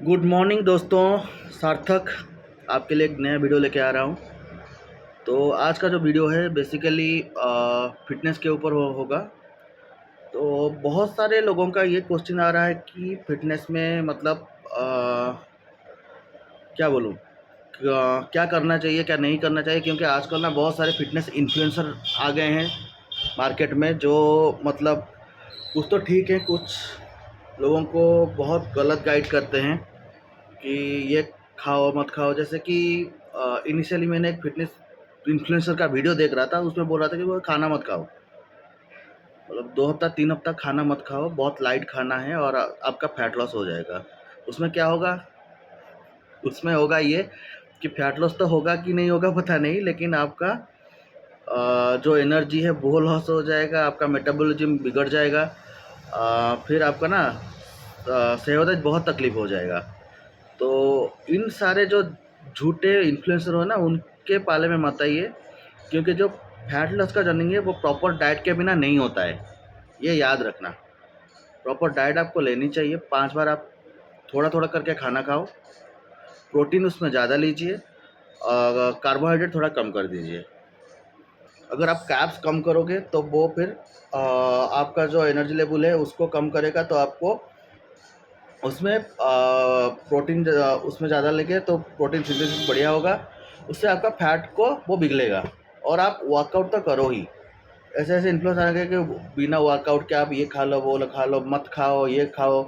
Good morning दोस्तों। सार्थक आपके लिए एक नया वीडियो लेके आ रहा हूँ। तो आज का जो वीडियो है बेसिकली फिटनेस के ऊपर होगा। तो बहुत सारे लोगों का ये क्वेश्चन आ रहा है कि फिटनेस में मतलब क्या बोलूँ, क्या करना चाहिए क्या नहीं करना चाहिए, क्योंकि आजकल ना बहुत सारे फिटनेस इन्फ्लुएंसर आ गए हैं मार्केट में, जो मतलब कुछ तो ठीक है, कुछ लोगों को बहुत गलत गाइड करते हैं कि ये खाओ मत खाओ। जैसे कि इनिशियली मैंने एक फिटनेस इन्फ्लुएंसर का वीडियो देख रहा था, उसमें बोल रहा था कि वो खाना मत खाओ, मतलब 2 हफ्ता 3 हफ्ता खाना मत खाओ, बहुत लाइट खाना है और आपका फैट लॉस हो जाएगा। उसमें क्या होगा, उसमें होगा ये कि फैट लॉस तो होगा कि नहीं होगा पता नहीं, लेकिन आपका जो एनर्जी है वो लॉस हो जाएगा, आपका मेटाबॉलिज्म बिगड़ जाएगा, फिर आपका ना सेहत बहुत तकलीफ हो जाएगा। तो इन सारे जो झूठे इन्फ्लुएंसर हो ना, उनके पाले में मत आइए, क्योंकि जो फैट लॉस का जर्नी है वो प्रॉपर डाइट के बिना नहीं होता है, ये याद रखना। प्रॉपर डाइट आपको लेनी चाहिए, 5 बार आप थोड़ा थोड़ा करके खाना खाओ, प्रोटीन उसमें ज़्यादा लीजिए और कार्बोहाइड्रेट थोड़ा कम कर दीजिए। अगर आप कैप्स कम करोगे तो वो फिर आपका जो एनर्जी लेवल है उसको कम करेगा, तो आपको उसमें प्रोटीन उसमें ज़्यादा लेंगे तो प्रोटीन सिंथेसिस बढ़िया होगा, उससे आपका फैट को वो पिघलेगा। और आप वर्कआउट तो करो ही। ऐसे ऐसे इन्फ्लुएंस आ गए कि बिना वर्कआउट के आप ये खा लो वो खा लो, मत खाओ ये खाओ,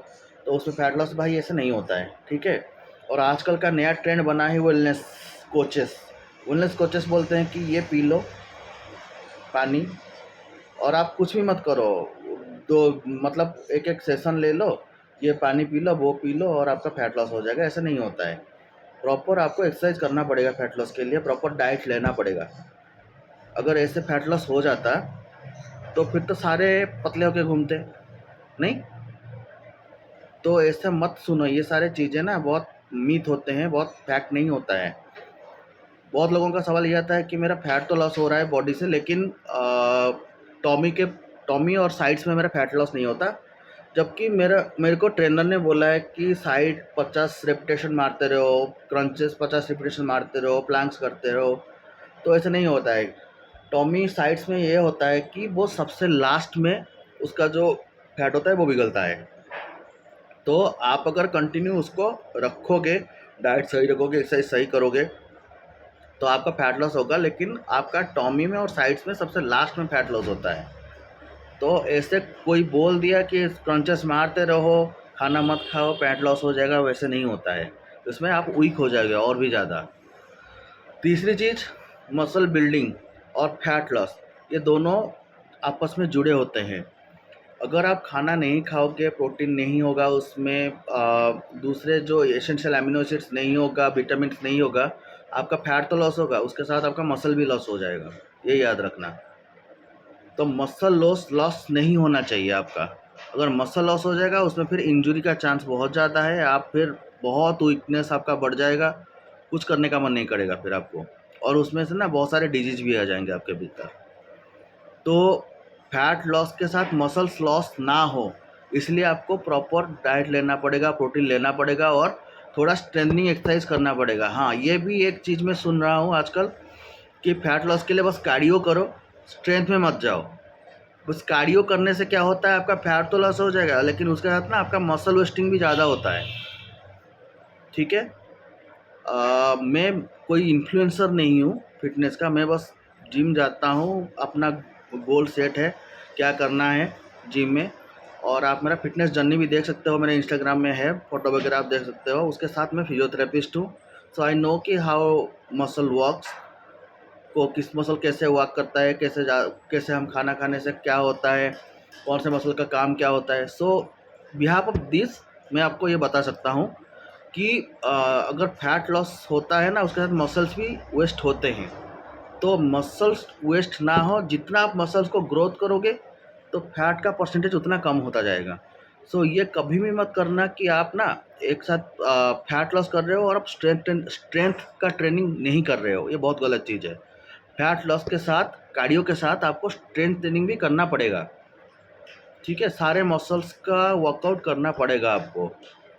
तो उसमें फैट लॉस भाई ऐसे नहीं होता है, ठीक है। और आजकल का नया ट्रेंड बना है वेलनेस कोचेस। वेलनेस कोचेस बोलते हैं कि ये पी लो पानी, और आप कुछ भी मत करो, दो मतलब एक एक सेशन ले लो, ये पानी पी लो वो पी लो और आपका फैट लॉस हो जाएगा। ऐसा नहीं होता है। प्रॉपर आपको एक्सरसाइज करना पड़ेगा फैट लॉस के लिए, प्रॉपर डाइट लेना पड़ेगा। अगर ऐसे फैट लॉस हो जाता तो फिर तो सारे पतले होके घूमते नहीं। तो ऐसे मत सुनो, ये सारे चीज़ें ना बहुत मीथ होते हैं, बहुत फैक्ट नहीं होता है। बहुत लोगों का सवाल ये आता है कि मेरा फैट तो लॉस हो रहा है बॉडी से, लेकिन टॉमी के टॉमी और साइड्स में मेरा फैट लॉस नहीं होता। जबकि मेरे को ट्रेनर ने बोला है कि साइड 50 रेपिटेशन मारते रहो, क्रंचेस 50 रेपिटेशन मारते रहो, प्लैंक्स करते रहो, तो ऐसे नहीं होता है। टॉमी साइड्स में ये होता है कि वो सबसे लास्ट में उसका जो फैट होता है वो पिघलता है। तो आप अगर कंटिन्यू उसको रखोगे, डाइट सही रखोगे, एक्सरसाइज सही करोगे, तो आपका फैट लॉस होगा, लेकिन आपका टॉमी में और साइड्स में सबसे लास्ट में फैट लॉस होता है। तो ऐसे कोई बोल दिया कि क्रंचेस मारते रहो, खाना मत खाओ, फैट लॉस हो जाएगा, वैसे नहीं होता है। इसमें आप वीक हो जाओगे और भी ज़्यादा। तीसरी चीज़, मसल बिल्डिंग और फैट लॉस, ये दोनों आपस में जुड़े होते हैं। अगर आप खाना नहीं खाओगे, प्रोटीन नहीं होगा उसमें, दूसरे जो एसेंशियल अमीनो एसिड्स नहीं होगा, विटामिन नहीं होगा, आपका फैट तो लॉस होगा, उसके साथ आपका मसल भी लॉस हो जाएगा, ये याद रखना। तो मसल लॉस लॉस नहीं होना चाहिए आपका। अगर मसल लॉस हो जाएगा उसमें फिर इंजरी का चांस बहुत ज़्यादा है, आप फिर बहुत वीकनेस आपका बढ़ जाएगा, कुछ करने का मन नहीं करेगा फिर आपको, और उसमें से ना बहुत सारे डिजीज भी आ जाएंगे आपके भीतर। तो फैट लॉस के साथ मसल्स लॉस ना हो, इसलिए आपको प्रॉपर डाइट लेना पड़ेगा, प्रोटीन लेना पड़ेगा और थोड़ा स्ट्रेंथनिंग एक्सरसाइज करना पड़ेगा। हाँ, ये भी एक चीज़ मैं सुन रहा हूँ आजकल कि फैट लॉस के लिए बस कार्डियो करो, स्ट्रेंथ में मत जाओ। बस कार्डियो करने से क्या होता है, आपका फैट तो लॉस हो जाएगा, लेकिन उसके साथ ना आपका मसल वेस्टिंग भी ज़्यादा होता है, ठीक है। मैं कोई इन्फ्लुएंसर नहीं हूँ फिटनेस का, मैं बस जिम जाता हूँ, अपना गोल सेट है क्या करना है जिम में। और आप मेरा फिटनेस जर्नी भी देख सकते हो, मेरे इंस्टाग्राम में है, फोटो वगैरह आप देख सकते हो। उसके साथ मैं फिजियोथेरेपिस्ट हूँ, सो आई नो कि हाउ मसल वर्क्स, को किस मसल कैसे वर्क करता है, कैसे हम खाना खाने से क्या होता है, कौन से मसल का काम क्या होता है। सो बिहाफ ऑफ दिस मैं आपको ये बता सकता हूँ कि अगर फैट लॉस होता है ना, उसके साथ मसल्स भी वेस्ट होते हैं। तो मसल्स वेस्ट ना हो, जितना आप मसल्स को ग्रोथ करोगे तो फैट का परसेंटेज उतना कम होता जाएगा। सो ये कभी भी मत करना कि आप ना एक साथ फैट लॉस कर रहे हो और आप स्ट्रेंथ का ट्रेनिंग नहीं कर रहे हो, ये बहुत गलत चीज़ है। फैट लॉस के साथ, कार्डियो के साथ आपको स्ट्रेंथ ट्रेनिंग भी करना पड़ेगा, ठीक है। सारे मसल्स का वर्कआउट करना पड़ेगा आपको।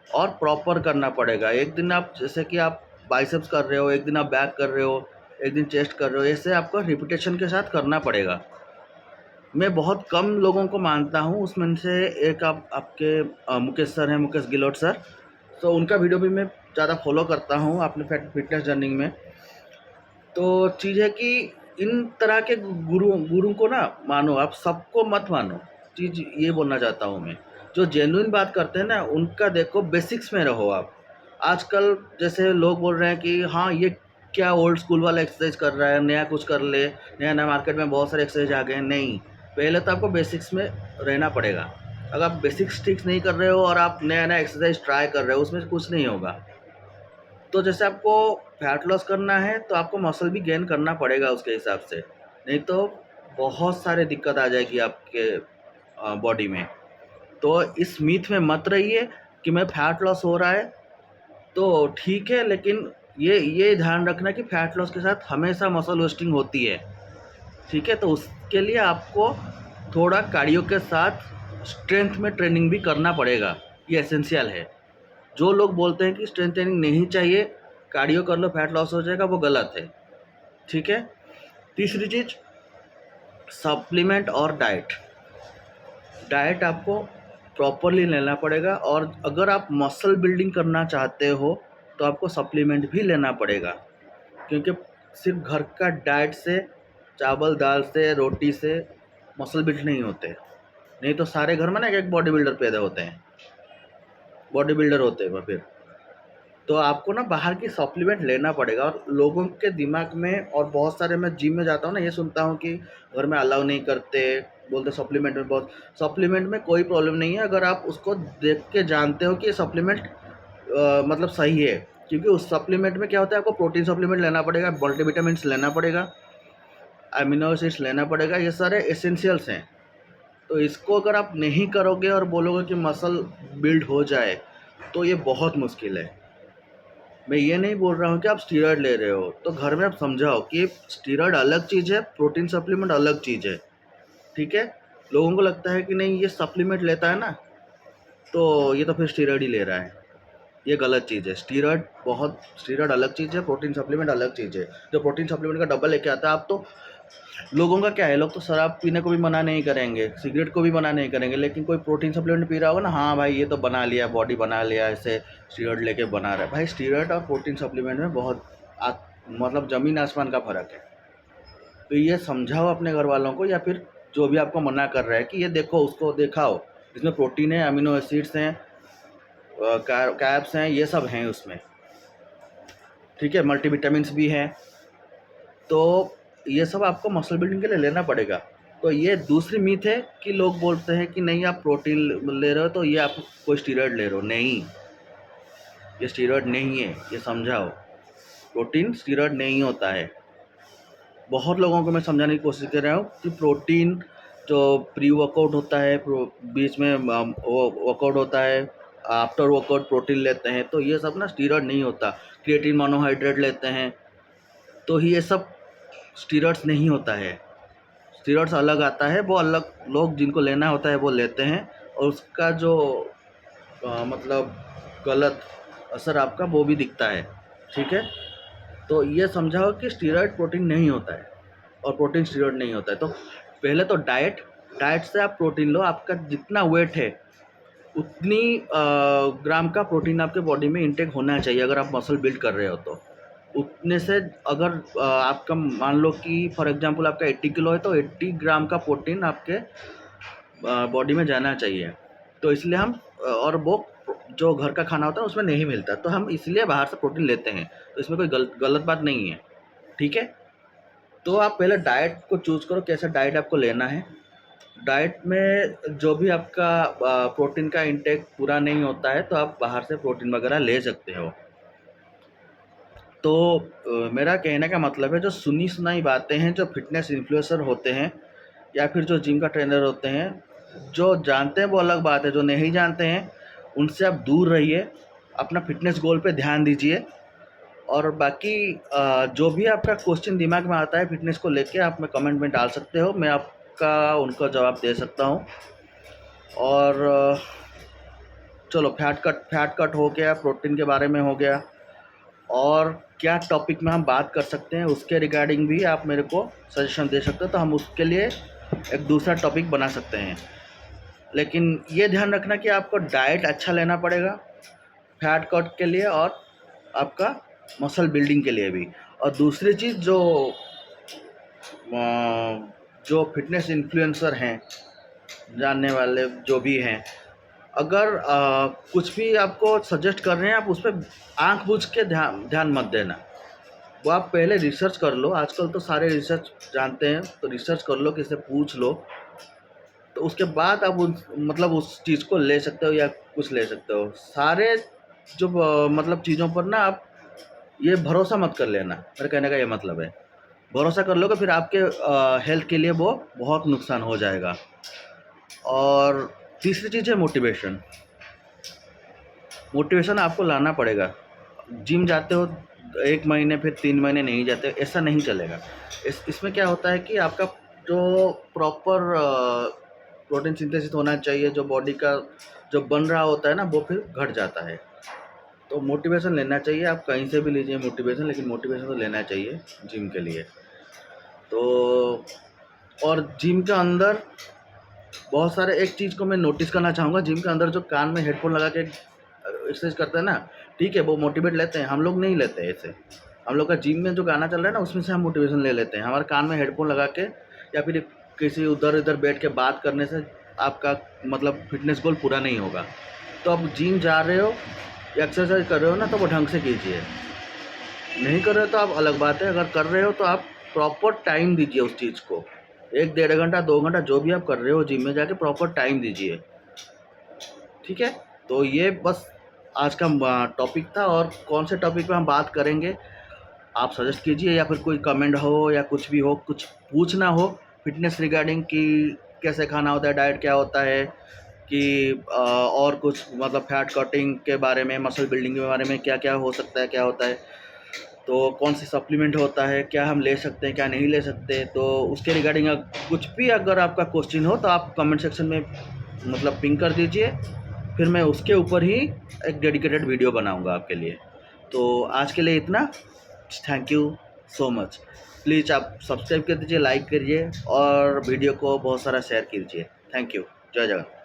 और प्रॉपर करना पड़ेगा। एक दिन आप जैसे कि आप बाइसेप्स कर रहे हो, एक दिन आप बैक कर रहे हो, एक दिन चेस्ट कर रहे हो, ऐसे आपको रिपीटेशन के साथ करना पड़ेगा। मैं बहुत कम लोगों को मानता हूँ, उसमें से एक आपके मुकेश सर हैं, मुकेश गिलोट सर। तो उनका वीडियो भी मैं ज़्यादा फॉलो करता हूँ अपने फिटनेस जर्नी में। तो चीज़ है कि इन तरह के गुरु को ना मानो, आप सबको मत मानो। चीज़ ये बोलना चाहता हूँ मैं, जो जेन्युइन बात करते हैं ना उनका देखो, बेसिक्स में रहो आप। आजकल जैसे लोग बोल रहे हैं कि हाँ ये क्या ओल्ड स्कूल वाला एक्सरसाइज कर रहा है, नया कुछ कर ले, नया नया मार्केट में बहुत सारे एक्सरसाइज आ गए हैं। नहीं, पहले तो आपको बेसिक्स में रहना पड़ेगा। अगर आप बेसिक्स ठीक नहीं कर रहे हो और आप नया नया एक्सरसाइज ट्राई कर रहे हो, उसमें कुछ नहीं होगा। तो जैसे आपको फैट लॉस करना है तो आपको मसल भी गेन करना पड़ेगा उसके हिसाब से, नहीं तो बहुत सारे दिक्कत आ जाएगी आपके बॉडी में। तो इस मीथ में मत रहिए कि मैं फैट लॉस हो रहा है तो ठीक है, लेकिन ये ध्यान रखना कि फैट लॉस के साथ हमेशा मसल वेस्टिंग होती है। ठीक है, तो उसके लिए आपको थोड़ा कार्डियो के साथ स्ट्रेंथ में ट्रेनिंग भी करना पड़ेगा, ये एसेंशियल है। जो लोग बोलते हैं कि स्ट्रेंथ ट्रेनिंग नहीं चाहिए, कार्डियो कर लो फैट लॉस हो जाएगा, वो गलत है। ठीक है। तीसरी चीज़, सप्लीमेंट और डाइट। डाइट आपको प्रॉपरली लेना पड़ेगा, और अगर आप मसल बिल्डिंग करना चाहते हो तो आपको सप्लीमेंट भी लेना पड़ेगा, क्योंकि सिर्फ घर का डाइट से, चावल दाल से, रोटी से मसल बिल्ड नहीं होते। नहीं तो सारे घर में ना एक बॉडी बिल्डर पैदा होते हैं, बॉडी बिल्डर होते हैं फिर। तो आपको ना बाहर की सप्लीमेंट लेना पड़ेगा। और लोगों के दिमाग में, और बहुत सारे, मैं जिम में जाता हूँ ना, ये सुनता हूँ कि घर में अलाउ नहीं करते, बोलते सप्लीमेंट में बहुत। सप्लीमेंट में कोई प्रॉब्लम नहीं है अगर आप उसको देख के जानते हो कि ये सप्लीमेंट मतलब सही है। क्योंकि उस सप्लीमेंट में क्या होता है, आपको प्रोटीन सप्लीमेंट लेना पड़ेगा, मल्टीविटामिन्स लेना पड़ेगा, अमीनो एसिड्स लेना पड़ेगा, ये सारे एसेंशियल्स हैं। तो इसको अगर आप नहीं करोगे और बोलोगे कि मसल बिल्ड हो जाए, तो ये बहुत मुश्किल है। मैं ये नहीं बोल रहा हूँ कि आप स्टीरॉयड ले रहे हो, तो घर में आप समझाओ कि स्टीरॉयड अलग चीज़ है, प्रोटीन सप्लीमेंट अलग चीज़ है। ठीक है। लोगों को लगता है कि नहीं ये सप्लीमेंट लेता है ना तो ये तो फिर स्टीरॉयड ही ले रहा है, ये गलत चीज़ है। स्टीरॉयड अलग चीज़ है, प्रोटीन सप्लीमेंट अलग चीज़ है। जो प्रोटीन सप्लीमेंट का डब्बल लेके आता है, आप तो लोगों का क्या है, लोग तो शराब पीने को भी मना नहीं करेंगे, सिगरेट को भी मना नहीं करेंगे, लेकिन कोई प्रोटीन सप्लीमेंट पी रहा होगा ना, हाँ भाई ये तो बना लिया, बॉडी बना लिया, ऐसे स्टीरॉयड लेके बना रहा है। भाई स्टीरॉयड और प्रोटीन सप्लीमेंट में बहुत मतलब ज़मीन आसमान का फ़र्क है। तो ये समझाओ अपने घर वालों को, या फिर जो भी आपको मना कर रहा है कि ये देखो, उसको दिखाओ, इसमें प्रोटीन है, अमीनो एसिड्स हैं, कैप्स हैं, ये सब हैं उसमें। ठीक है, मल्टीविटामिन्स भी हैं। तो ये सब आपको मसल बिल्डिंग के लिए लेना पड़ेगा। तो ये दूसरी मीथ है कि लोग बोलते हैं कि नहीं आप प्रोटीन ले रहे हो तो ये आप कोई स्टीरॉयड ले रहे हो। नहीं, ये स्टीरॉयड नहीं है, ये समझाओ। प्रोटीन स्टीरॉयड नहीं होता है। बहुत लोगों को मैं समझाने की कोशिश कर रहा हूँ कि प्रोटीन जो प्री वर्कआउट होता है, बीच में वर्कआउट होता है, आफ्टर वर्कआउट प्रोटीन लेते हैं, तो ये सब ना स्टीरॉयड नहीं होता। क्रिएटिन मोनोहाइड्रेट लेते हैं तो ये सब स्टीरॉयड्स नहीं होता है। स्टीरॉयड्स अलग आता है, वो अलग लोग जिनको लेना होता है वो लेते हैं, और उसका जो मतलब गलत असर आपका वो भी दिखता है। ठीक है। तो ये समझाओ कि स्टीरॉयड प्रोटीन नहीं होता है और प्रोटीन स्टीरॉयड नहीं होता है। तो पहले तो डाइट से आप प्रोटीन लो। आपका जितना वेट है उतनी ग्राम का प्रोटीन आपके बॉडी में इंटेक होना चाहिए अगर आप मसल बिल्ड कर रहे हो तो। उतने से अगर आपका मान लो कि फॉर एग्जांपल आपका 80 किलो है तो 80 ग्राम का प्रोटीन आपके बॉडी में जाना चाहिए। तो इसलिए हम और वो जो घर का खाना होता है उसमें नहीं मिलता, तो हम इसलिए बाहर से प्रोटीन लेते हैं। तो इसमें कोई गलत बात नहीं है। ठीक है। तो आप पहले डाइट को चूज़ करो, कैसा डाइट आपको लेना है। डाइट में जो भी आपका प्रोटीन का इंटेक पूरा नहीं होता है तो आप बाहर से प्रोटीन वगैरह ले सकते हो। तो मेरा कहने का मतलब है, जो सुनी सुनाई बातें हैं, जो फिटनेस इन्फ्लुएंसर होते हैं या फिर जो जिम का ट्रेनर होते हैं, जो जानते हैं वो अलग बात है, जो नहीं जानते हैं उनसे आप दूर रहिए, अपना फिटनेस गोल पे ध्यान दीजिए। और बाकी जो भी आपका क्वेश्चन दिमाग में आता है फिटनेस को लेके, आप में कमेंट में डाल सकते हो, मैं आपका उनका जवाब दे सकता हूँ। और चलो फैट कट हो गया, प्रोटीन के बारे में हो गया, और क्या टॉपिक में हम बात कर सकते हैं उसके रिगार्डिंग भी आप मेरे को सजेशन दे सकते हो, तो हम उसके लिए एक दूसरा टॉपिक बना सकते हैं। लेकिन ये ध्यान रखना कि आपको डाइट अच्छा लेना पड़ेगा फैट कट के लिए और आपका मसल बिल्डिंग के लिए भी। और दूसरी चीज़ जो फिटनेस इन्फ्लुएंसर हैं, जानने वाले जो भी हैं, अगर कुछ भी आपको सजेस्ट कर रहे हैं, आप उस पर आँख बूझ के ध्यान मत देना। वो आप पहले रिसर्च कर लो, आजकल तो सारे रिसर्च जानते हैं, तो रिसर्च कर लो, किसी से पूछ लो, तो उसके बाद आप उस चीज़ को ले सकते हो या कुछ ले सकते हो। सारे जो मतलब चीज़ों पर ना आप ये भरोसा मत कर लेना, मेरे कहने का ये मतलब है। भरोसा कर लोगे फिर आपके हेल्थ के लिए वो बहुत नुकसान हो जाएगा। और तीसरी चीज़ है मोटिवेशन। मोटिवेशन आपको लाना पड़ेगा। जिम जाते हो 1 महीने फिर 3 महीने नहीं जाते, ऐसा नहीं चलेगा। इसमें क्या होता है कि आपका जो प्रॉपर प्रोटीन सिंथेसिस होना चाहिए, जो बॉडी का जो बन रहा होता है ना, वो फिर घट जाता है। तो मोटिवेशन लेना चाहिए, आप कहीं से भी लीजिए मोटिवेशन, लेकिन मोटिवेशन तो लेना चाहिए जिम के लिए। तो और जिम के अंदर बहुत सारे, एक चीज़ को मैं नोटिस करना चाहूँगा, जिम के अंदर जो कान में हेडफोन लगा के एक्सरसाइज करते हैं ना, ठीक है, वो मोटिवेट लेते हैं, हम लोग नहीं लेते ऐसे। हम लोग का जिम में जो गाना चल रहा है ना, उसमें से हम मोटिवेशन ले लेते हैं। हमारे कान में हेडफोन लगा के या फिर किसी उधर इधर बैठ के बात करने से आपका मतलब फिटनेस गोल पूरा नहीं होगा। तो आप जिम जा रहे हो या एक्सरसाइज कर रहे हो ना, तो वो ढंग से कीजिए। नहीं कर रहे हो तो आप अलग बात है, अगर कर रहे हो तो आप प्रॉपर टाइम दीजिए उस चीज़ को। 1 डेढ़ घंटा 2 घंटा जो भी आप कर रहे हो जिम में जाके प्रॉपर टाइम दीजिए, ठीक है। तो ये बस आज का टॉपिक था, और कौन से टॉपिक पे हम बात करेंगे आप सजेस्ट कीजिए, या फिर कोई कमेंट हो या कुछ भी हो, कुछ पूछना हो फिटनेस रिगार्डिंग कि कैसे खाना होता है, डाइट क्या होता है, कि और कुछ मतलब फैट कटिंग के बारे में, मसल बिल्डिंग के बारे में क्या क्या हो सकता है, क्या होता है, तो कौन सी सप्लीमेंट होता है, क्या हम ले सकते हैं, क्या नहीं ले सकते, तो उसके रिगार्डिंग कुछ भी अगर आपका क्वेश्चन हो तो आप कमेंट सेक्शन में मतलब पिंग कर दीजिए, फिर मैं उसके ऊपर ही एक डेडिकेटेड वीडियो बनाऊंगा आपके लिए। तो आज के लिए इतना। Thank you so much. Please आप सब्सक्राइब कर दीजिए, लाइक करिए और वीडियो को बहुत सारा शेयर कीजिए। Thank you. जय जगन्नाथ।